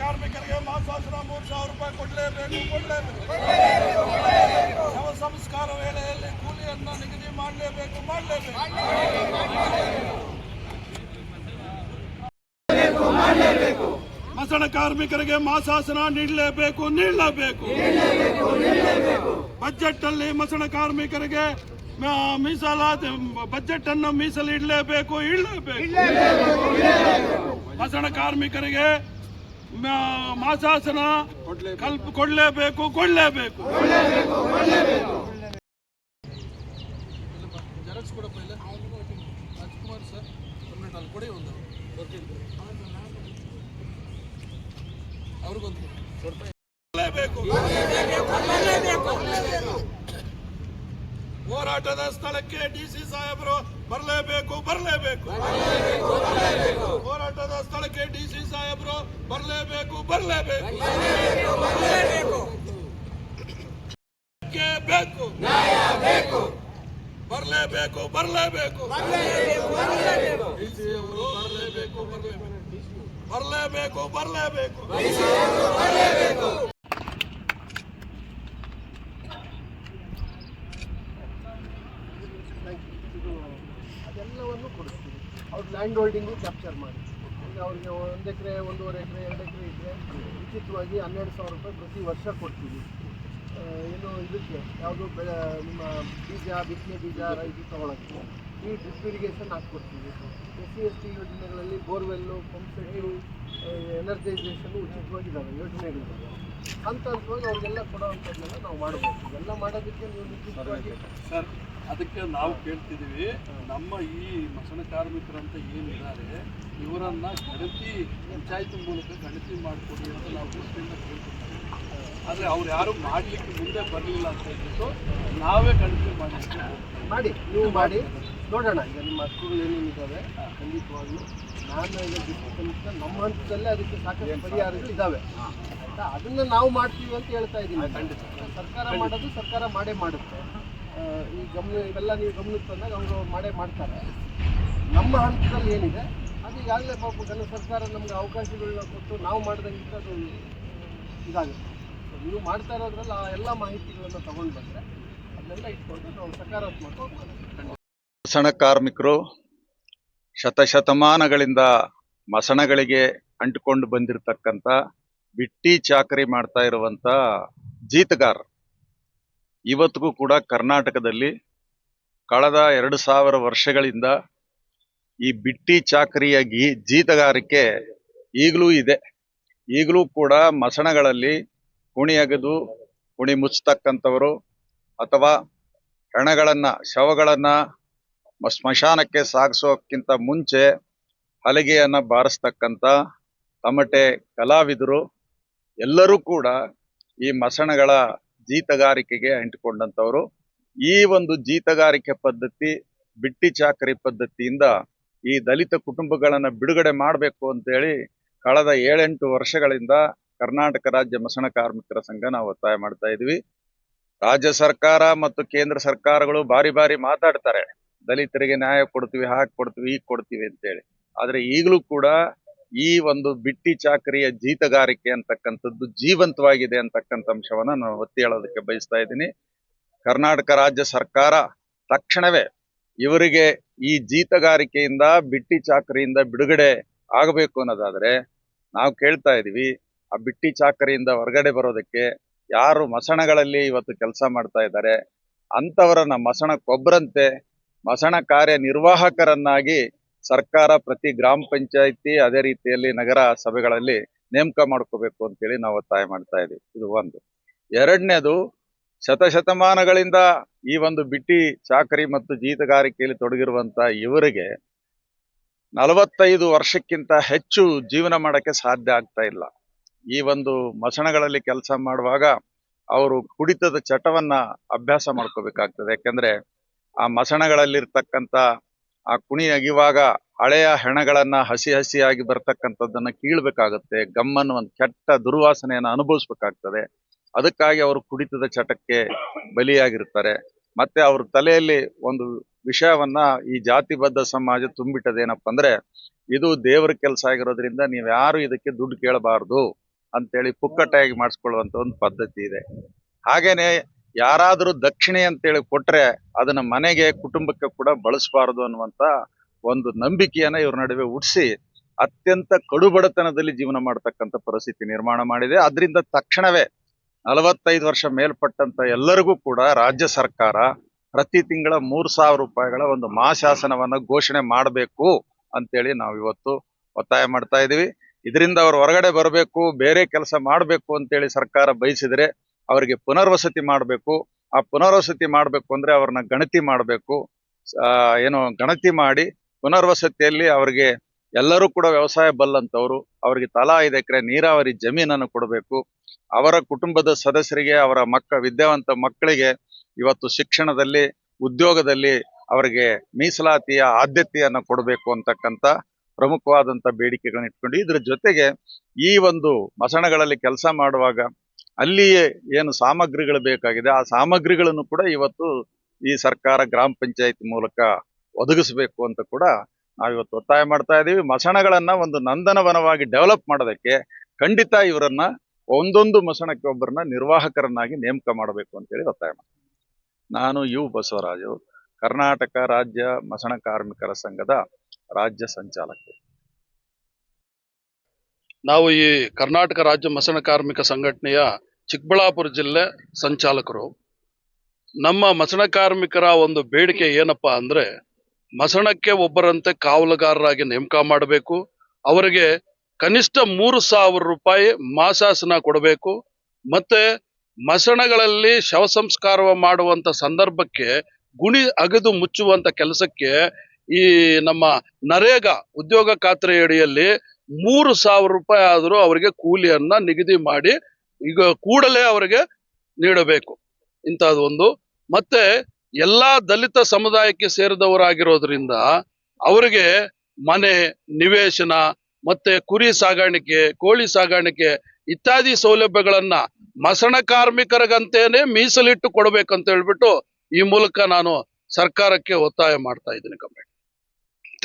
ಕಾರ್ಮಿಕರಿಗೆ ಮಾಸಾಸನ 3,000 ರೂಪಾಯಿ ಕೊಡಲೇಬೇಕು. ಶವ ಸಂಸ್ಕಾರ ವೇಳೆಯಲ್ಲಿ ಕೂಲಿಯನ್ನು ನಿಗದಿ ಮಾಡಲೇಬೇಕು. ಮಸಣ ಕಾರ್ಮಿಕರಿಗೆ ಮಾಸಾಸನ ನೀಡಲೇಬೇಕು. ಬಜೆಟ್ ಅಲ್ಲಿ ಮಸಣ ಕಾರ್ಮಿಕರಿಗೆ ಮೀಸಲಾತಿ ಬಜೆಟ್ ಅನ್ನು ಮೀಸಲಿಡಲೇಬೇಕು. ಮಸಣ ಕಾರ್ಮಿಕರಿಗೆ ಮಾಸಾಸನ ಕೊಡಲೇಬೇಕು. ರಾಜ್ಕುಮಾರ್ ಸರ್ ಅಲ್ಲಿ ಕೊಡಿ ಒಂದು ಅವ್ರಿಗೊಂದು ಹೋರಾಟದ ಸ್ಥಳಕ್ಕೆ ಡಿಸಿ ಸಾಹೇಬರು ಬರಲೇಬೇಕು. ಹೋರಾಟದ ಸ್ಥಳಕ್ಕೆ ಡಿಸಿ ಸಾಹೇಬರು ಬರಲೇಬೇಕು. ಬರಲೇಬೇಕು. ಅದೆಲ್ಲವನ್ನು ಕೊಡಿಸ್ತೀವಿ. ಅವ್ರ ಲ್ಯಾಂಡ್ ಹೋಲ್ಡಿಂಗು ಕ್ಯಾಪ್ಚರ್ ಮಾಡಿ ಅವ್ರಿಗೆ 1 ಎಕರೆ 1.5 ಎಕರೆ 2 ಎಕರೆ ಇದ್ದರೆ ಉಚಿತವಾಗಿ 12,000 ರೂಪಾಯಿ ಪ್ರತಿ ವರ್ಷ ಕೊಡ್ತೀವಿ. ಏನು ಇದಕ್ಕೆ ಯಾವುದು ನಿಮ್ಮ ಬಿತ್ತನೆ ಬೀಜ ರೈತ ತೊಗೊಳಕ್ಕೆ ಈ ಡ್ರಿಪ್ ಇರಿಗೇಷನ್ ಹಾಕ್ಕೊಡ್ತೀವಿ. SC ಯೋಜನೆಗಳಲ್ಲಿ ಬೋರ್ವೆಲ್ಲು ಪಂಪ್ಸೆಟ್ಟು ಎನರ್ಜೈಸೇಷನ್ನು ಉಚಿತವಾಗಿದ್ದಾವೆ ಯೋಜನೆಗಳಿದ್ದಾವೆ. ಹಂತವಾಗಿ ಅವ್ರಿಗೆಲ್ಲ ಕೊಡೋವಂಥದ್ದನ್ನೆಲ್ಲ ನಾವು ಮಾಡ್ಬೋದು. ಎಲ್ಲ ಮಾಡೋದಕ್ಕೆ ನೀವು ನಿಶ್ಚಿತವಾಗಿ ಸರ್ ಅದಕ್ಕೆ ನಾವು ಕೇಳ್ತಿದ್ದೀವಿ. ನಮ್ಮ ಈ ಮಸಣ ಕಾರ್ಮಿಕರಂತ ಏನಿದ್ದಾರೆ ಇವರನ್ನು ಗಣತಿ ಪಂಚಾಯತ್ ಮೂಲಕ ಗಣತಿ ಮಾಡಿಕೊಡಿ ಅಂತ ನಾವು ದೃಷ್ಟಿಯಿಂದ ಕೇಳ್ತಿದ್ದೀವಿ. ಆದರೆ ಅವ್ರು ಯಾರು ಮಾಡಲಿಕ್ಕೆ ಮುಂದೆ ಬರಲಿಲ್ಲ ಅಂತ ಹೇಳ್ಬಿಟ್ಟು ನಾವೇ ಗಣತಿ ಮಾಡಿ ನೀವು ಮಾಡಿ ನೋಡೋಣ. ಈಗ ನಿಮ್ಮ ಹಕ್ಕುಗಳು ಏನೇನಿದ್ದಾವೆ ಖಂಡಿತವಾಗ್ಲೂ ನಾನು ಈಗ ಡಿಸ್ಟ್ರಿಕ್ಟ್ ನಮ್ಮ ಹಂತದಲ್ಲೇ ಅದಕ್ಕೆ ಸಾಕಷ್ಟು ಪರಿಹಾರಗಳು ಇದ್ದಾವೆ ಆಯಿತಾ. ಅದನ್ನು ನಾವು ಮಾಡ್ತೀವಿ ಅಂತ ಹೇಳ್ತಾ ಇದ್ದೀನಿ. ಖಂಡಿತ ಸರ್ಕಾರ ಮಾಡೋದು ಸರ್ಕಾರ ಮಾಡೇ ಮಾಡುತ್ತೆ. ಈ ಇವೆಲ್ಲ ನೀವು ಗಮನಕ್ಕೆ ತಂದಾಗ ಅವರು ಮಾಡೇ ಮಾಡ್ತಾರೆ. ನಮ್ಮ ಹಂತದಲ್ಲಿ ಏನಿದೆ ಅದು ಈಗಾಗಲೇ ಪಾಪ ಸರ್ಕಾರ ನಮ್ಗೆ ಅವಕಾಶಗಳನ್ನ ಕೊಟ್ಟು ನಾವು ಮಾಡಿದಂಗೆ ಅದು ಇದಾಗುತ್ತೆ. ನೀವು ಮಾಡ್ತಾ ಇರೋದ್ರಲ್ಲಿ ಆ ಎಲ್ಲ ಮಾಹಿತಿಗಳನ್ನು ತಗೊಂಡು ಬಂದರೆ ಅದನ್ನೆಲ್ಲ ಇಟ್ಕೊಂಡು ನಾವು ಸಕಾರಾತ್ಮಕವಾಗಿ ಮಾಡೋದು. ಮಸಣ ಕಾರ್ಮಿಕರು ಶತಶತಮಾನಗಳಿಂದ ಮಸಣಗಳಿಗೆ ಅಂಟಿಕೊಂಡು ಬಂದಿರತಕ್ಕಂಥ ಬಿಟ್ಟಿ ಚಾಕರಿ ಮಾಡ್ತಾ ಇರುವಂಥ ಜೀತಗಾರ ಇವತ್ತಿಗೂ ಕೂಡ ಕರ್ನಾಟಕದಲ್ಲಿ ಕಳೆದ 2,000 ವರ್ಷಗಳಿಂದ ಈ ಬಿಟ್ಟಿ ಚಾಕರಿಯ ಜೀತಗಾರಿಕೆ ಈಗಲೂ ಇದೆ. ಈಗಲೂ ಕೂಡ ಮಸಣಗಳಲ್ಲಿ ಕುಣಿ ಅಗೆದು ಕುಣಿ ಮುಚ್ಚತಕ್ಕಂಥವರು ಅಥವಾ ಶವಗಳನ್ನು ಸ್ಮಶಾನಕ್ಕೆ ಸಾಗಿಸೋಕ್ಕಿಂತ ಮುಂಚೆ ಹಲಗೆಯನ್ನು ಬಾರಿಸ್ತಕ್ಕಂಥ ತಮಟೆ ಕಲಾವಿದರು ಎಲ್ಲರೂ ಕೂಡ ಈ ಮಸಣಗಳ ಜೀತಗಾರಿಕೆಗೆ ಅಂಟಿಕೊಂಡಂಥವರು. ಈ ಒಂದು ಜೀತಗಾರಿಕೆ ಪದ್ಧತಿ ಬಿಟ್ಟಿ ಚಾಕರಿ ಪದ್ಧತಿಯಿಂದ ಈ ದಲಿತ ಕುಟುಂಬಗಳನ್ನು ಬಿಡುಗಡೆ ಮಾಡಬೇಕು ಅಂತೇಳಿ ಕಳೆದ 7-8 ವರ್ಷಗಳಿಂದ ಕರ್ನಾಟಕ ರಾಜ್ಯ ಮಸಣ ಕಾರ್ಮಿಕರ ಸಂಘ ನಾವು ಒತ್ತಾಯ ಮಾಡ್ತಾ ಇದ್ವಿ. ರಾಜ್ಯ ಸರ್ಕಾರ ಮತ್ತು ಕೇಂದ್ರ ಸರ್ಕಾರಗಳು ಬಾರಿ ಮಾತಾಡ್ತಾರೆ, ದಲಿತರಿಗೆ ನ್ಯಾಯ ಕೊಡ್ತೀವಿ, ಹಾಗೆ ಕೊಡ್ತೀವಿ, ಈಗ ಕೊಡ್ತೀವಿ ಅಂತೇಳಿ. ಆದರೆ ಈಗಲೂ ಕೂಡ ಈ ಒಂದು ಬಿಟ್ಟಿ ಚಾಕರಿಯ ಜೀತಗಾರಿಕೆ ಅಂತಕ್ಕಂಥದ್ದು ಜೀವಂತವಾಗಿದೆ ಅಂತಕ್ಕಂಥ ಅಂಶವನ್ನ ನಾನು ಒತ್ತಿ ಹೇಳೋದಕ್ಕೆ ಬಯಸ್ತಾ ಇದ್ದೀನಿ. ಕರ್ನಾಟಕ ರಾಜ್ಯ ಸರ್ಕಾರ ತಕ್ಷಣವೇ ಇವರಿಗೆ ಈ ಜೀತಗಾರಿಕೆಯಿಂದ ಬಿಟ್ಟಿ ಚಾಕರಿಯಿಂದ ಬಿಡುಗಡೆ ಆಗಬೇಕು ಅನ್ನೋದಾದ್ರೆ ನಾವು ಕೇಳ್ತಾ ಇದೀವಿ. ಆ ಬಿಟ್ಟಿ ಚಾಕರಿಯಿಂದ ಹೊರಗಡೆ ಬರೋದಕ್ಕೆ ಯಾರು ಮಸಣಗಳಲ್ಲಿ ಇವತ್ತು ಕೆಲಸ ಮಾಡ್ತಾ ಇದ್ದಾರೆ ಅಂಥವರನ್ನ ಮಸಣಕ್ಕೊಬ್ಬರಂತೆ ಮಸಣ ಕಾರ್ಯನಿರ್ವಾಹಕರನ್ನಾಗಿ ಸರ್ಕಾರ ಪ್ರತಿ ಗ್ರಾಮ ಪಂಚಾಯಿತಿ ಅದೇ ರೀತಿಯಲ್ಲಿ ನಗರ ಸಭೆಗಳಲ್ಲಿ ನೇಮಕ ಮಾಡ್ಕೋಬೇಕು ಅಂತೇಳಿ ನಾವು ಒತ್ತಾಯ ಮಾಡ್ತಾ ಇದ್ದೀವಿ. ಇದು ಒಂದು. ಎರಡನೇದು, ಶತಶತಮಾನಗಳಿಂದ ಈ ಒಂದು ಬಿಟ್ಟಿ ಚಾಕರಿ ಮತ್ತು ಜೀತಗಾರಿಕೆಯಲ್ಲಿ ತೊಡಗಿರುವಂತ ಇವರಿಗೆ 45 ವರ್ಷಕ್ಕಿಂತ ಹೆಚ್ಚು ಜೀವನ ಮಾಡಕ್ಕೆ ಸಾಧ್ಯ ಆಗ್ತಾ ಇಲ್ಲ. ಈ ಒಂದು ಮಸಣಗಳಲ್ಲಿ ಕೆಲಸ ಮಾಡುವಾಗ ಅವರು ಕುಡಿತದ ಚಟವನ್ನ ಅಭ್ಯಾಸ ಮಾಡ್ಕೋಬೇಕಾಗ್ತದೆ. ಯಾಕಂದ್ರೆ ಆ ಮಸಣಗಳಲ್ಲಿರ್ತಕ್ಕಂಥ ಆ ಕುಣಿ ಅಗಿವಾಗ ಹಳೆಯ ಹೆಣಗಳನ್ನ ಹಸಿಯಾಗಿ ಬರ್ತಕ್ಕಂಥದ್ದನ್ನ ಕೀಳ್ಬೇಕಾಗತ್ತೆ. ಗಮ್ಮನ್ನು ಒಂದು ಕೆಟ್ಟ ದುರ್ವಾಸನೆಯನ್ನು ಅನುಭವಿಸ್ಬೇಕಾಗ್ತದೆ. ಅದಕ್ಕಾಗಿ ಅವರು ಕುಡಿತದ ಚಟಕ್ಕೆ ಬಲಿಯಾಗಿರ್ತಾರೆ. ಮತ್ತೆ ಅವ್ರ ತಲೆಯಲ್ಲಿ ಒಂದು ವಿಷಯವನ್ನ ಈ ಜಾತಿಬದ್ಧ ಸಮಾಜ ತುಂಬಿಟ್ಟದೇನಪ್ಪ ಅಂದ್ರೆ ಇದು ದೇವರ ಕೆಲಸ ಆಗಿರೋದ್ರಿಂದ ನೀವ್ ಯಾರು ಇದಕ್ಕೆ ದುಡ್ಡು ಕೇಳಬಾರ್ದು, ಅಂತೇಳಿ ಪುಕ್ಕಟೆಯಾಗಿ ಮಾಡಿಸ್ಕೊಳ್ಳುವಂತ ಒಂದು ಪದ್ಧತಿ ಇದೆ. ಹಾಗೇನೆ ಯಾರಾದರೂ ದಕ್ಷಿಣೆ ಅಂತೇಳಿ ಕೊಟ್ರೆ ಅದನ್ನ ಮನೆಗೆ ಕುಟುಂಬಕ್ಕೆ ಕೂಡ ಬಳಸಬಾರದು ಅನ್ನುವಂತ ಒಂದು ನಂಬಿಕೆಯನ್ನ ಇವ್ರ ನಡುವೆ ಹುಟ್ಟಿಸಿ ಅತ್ಯಂತ ಕಡುಬಡತನದಲ್ಲಿ ಜೀವನ ಮಾಡತಕ್ಕಂಥ ಪರಿಸ್ಥಿತಿ ನಿರ್ಮಾಣ ಮಾಡಿದೆ. ಅದರಿಂದ ತಕ್ಷಣವೇ 45 ವರ್ಷ ಮೇಲ್ಪಟ್ಟಂತ ಎಲ್ಲರಿಗೂ ಕೂಡ ರಾಜ್ಯ ಸರ್ಕಾರ ಪ್ರತಿ ತಿಂಗಳ 3,000 ರೂಪಾಯಿಗಳ ಒಂದು ಮಹಾಶಾಸನವನ್ನ ಘೋಷಣೆ ಮಾಡಬೇಕು ಅಂತೇಳಿ ನಾವು ಇವತ್ತು ಒತ್ತಾಯ ಮಾಡ್ತಾ ಇದೀವಿ. ಇದರಿಂದ ಅವರು ಹೊರಗಡೆ ಬರಬೇಕು, ಬೇರೆ ಕೆಲಸ ಮಾಡಬೇಕು ಅಂತೇಳಿ ಸರ್ಕಾರ ಬಯಸಿದ್ರೆ ಅವರಿಗೆ ಪುನರ್ವಸತಿ ಮಾಡಬೇಕು. ಆ ಪುನರ್ವಸತಿ ಮಾಡಬೇಕು ಅಂದ್ರೆ ಅವ್ರನ್ನ ಗಣತಿ ಮಾಡಬೇಕು. ಗಣತಿ ಮಾಡಿ ಪುನರ್ವಸತಿಯಲ್ಲಿ ಅವರಿಗೆ ಎಲ್ಲರೂ ಕೂಡ ವ್ಯವಸಾಯ ಬಲ್ಲಂತವ್ರು, ಅವರಿಗೆ ತಲಾ 5 ಎಕರೆ ನೀರಾವರಿ ಜಮೀನನ್ನು ಕೊಡಬೇಕು. ಅವರ ಕುಟುಂಬದ ಸದಸ್ಯರಿಗೆ, ಅವರ ವಿದ್ಯಾವಂತ ಮಕ್ಕಳಿಗೆ ಇವತ್ತು ಶಿಕ್ಷಣದಲ್ಲಿ, ಉದ್ಯೋಗದಲ್ಲಿ ಅವರಿಗೆ ಮೀಸಲಾತಿಯ ಆದ್ಯತೆಯನ್ನು ಕೊಡಬೇಕು ಅಂತಕ್ಕಂಥ ಪ್ರಮುಖವಾದಂತ ಬೇಡಿಕೆಗಳನ್ನ ಇಟ್ಕೊಂಡು, ಇದ್ರ ಜೊತೆಗೆ ಈ ಒಂದು ಮಸಣಗಳಲ್ಲಿ ಕೆಲಸ ಮಾಡುವಾಗ ಅಲ್ಲಿಯೇ ಏನು ಸಾಮಗ್ರಿಗಳು ಬೇಕಾಗಿದೆ ಆ ಸಾಮಗ್ರಿಗಳನ್ನು ಕೂಡ ಇವತ್ತು ಈ ಸರ್ಕಾರ ಗ್ರಾಮ ಪಂಚಾಯತ್ ಮೂಲಕ ಒದಗಿಸಬೇಕು ಅಂತ ಕೂಡ ನಾವಿವತ್ತು ಒತ್ತಾಯ ಮಾಡ್ತಾ ಇದೀವಿ. ಮಸಣಗಳನ್ನ ಒಂದು ನಂದನವನವಾಗಿ ಡೆವಲಪ್ ಮಾಡೋದಕ್ಕೆ ಖಂಡಿತ ಇವರನ್ನ ಒಂದೊಂದು ಮಸಣಕ್ಕೆ ಒಬ್ಬರನ್ನ ನಿರ್ವಾಹಕರನ್ನಾಗಿ ನೇಮಕ ಮಾಡಬೇಕು ಅಂತೇಳಿ ಒತ್ತಾಯ ಮಾಡ್ತೀನಿ. ನಾನು ಯು ಬಸವರಾಜು, ಕರ್ನಾಟಕ ರಾಜ್ಯ ಮಸಣ ಕಾರ್ಮಿಕರ ಸಂಘದ ರಾಜ್ಯ ಸಂಚಾಲಕ. ನಾವು ಈ ಕರ್ನಾಟಕ ರಾಜ್ಯ ಮಸಣ ಕಾರ್ಮಿಕ ಸಂಘಟನೆಯ ಚಿಕ್ಕಬಳ್ಳಾಪುರ ಜಿಲ್ಲೆ ಸಂಚಾಲಕರು. ನಮ್ಮ ಮಸಣ ಕಾರ್ಮಿಕರ ಒಂದು ಬೇಡಿಕೆ ಏನಪ್ಪಾ ಅಂದ್ರೆ, ಮಸಣಕ್ಕೆ ಒಬ್ಬರಂತೆ ಕಾವಲುಗಾರರಾಗಿ ನೇಮಕ ಮಾಡಬೇಕು. ಅವರಿಗೆ ಕನಿಷ್ಠ 3,000 ರೂಪಾಯಿ ಮಾಸಾಸನ ಕೊಡಬೇಕು. ಮತ್ತೆ ಮಸಣಗಳಲ್ಲಿ ಶವ ಸಂಸ್ಕಾರ ಮಾಡುವಂತ ಸಂದರ್ಭಕ್ಕೆ ಗುಣಿ ಅಗೆದು ಮುಚ್ಚುವಂತ ಕೆಲಸಕ್ಕೆ ಈ ನಮ್ಮ ನರೇಗಾ ಉದ್ಯೋಗ ಖಾತ್ರಿ ಅಡಿಯಲ್ಲಿ 3,000 ರೂಪಾಯಿ ಆದರೂ ಅವರಿಗೆ ಕೂಲಿಯನ್ನ ನಿಗದಿ ಮಾಡಿ ಈಗ ಕೂಡಲೇ ಅವರಿಗೆ ನೀಡಬೇಕು. ಇಂಥದ್ದು ಒಂದು. ಮತ್ತೆ ಎಲ್ಲಾ ದಲಿತ ಸಮುದಾಯಕ್ಕೆ ಸೇರಿದವರಾಗಿರೋದ್ರಿಂದ ಅವರಿಗೆ ಮನೆ, ನಿವೇಶನ, ಮತ್ತೆ ಕುರಿ ಸಾಗಾಣಿಕೆ, ಕೋಳಿ ಸಾಗಾಣಿಕೆ ಇತ್ಯಾದಿ ಸೌಲಭ್ಯಗಳನ್ನ ಮಸಣ ಕಾರ್ಮಿಕರಿಗಂತೇನೆ ಮೀಸಲಿಟ್ಟು ಕೊಡಬೇಕಂತ ಹೇಳ್ಬಿಟ್ಟು ಈ ಮೂಲಕ ನಾನು ಸರ್ಕಾರಕ್ಕೆ ಒತ್ತಾಯ ಮಾಡ್ತಾ ಇದ್ದೀನಿ.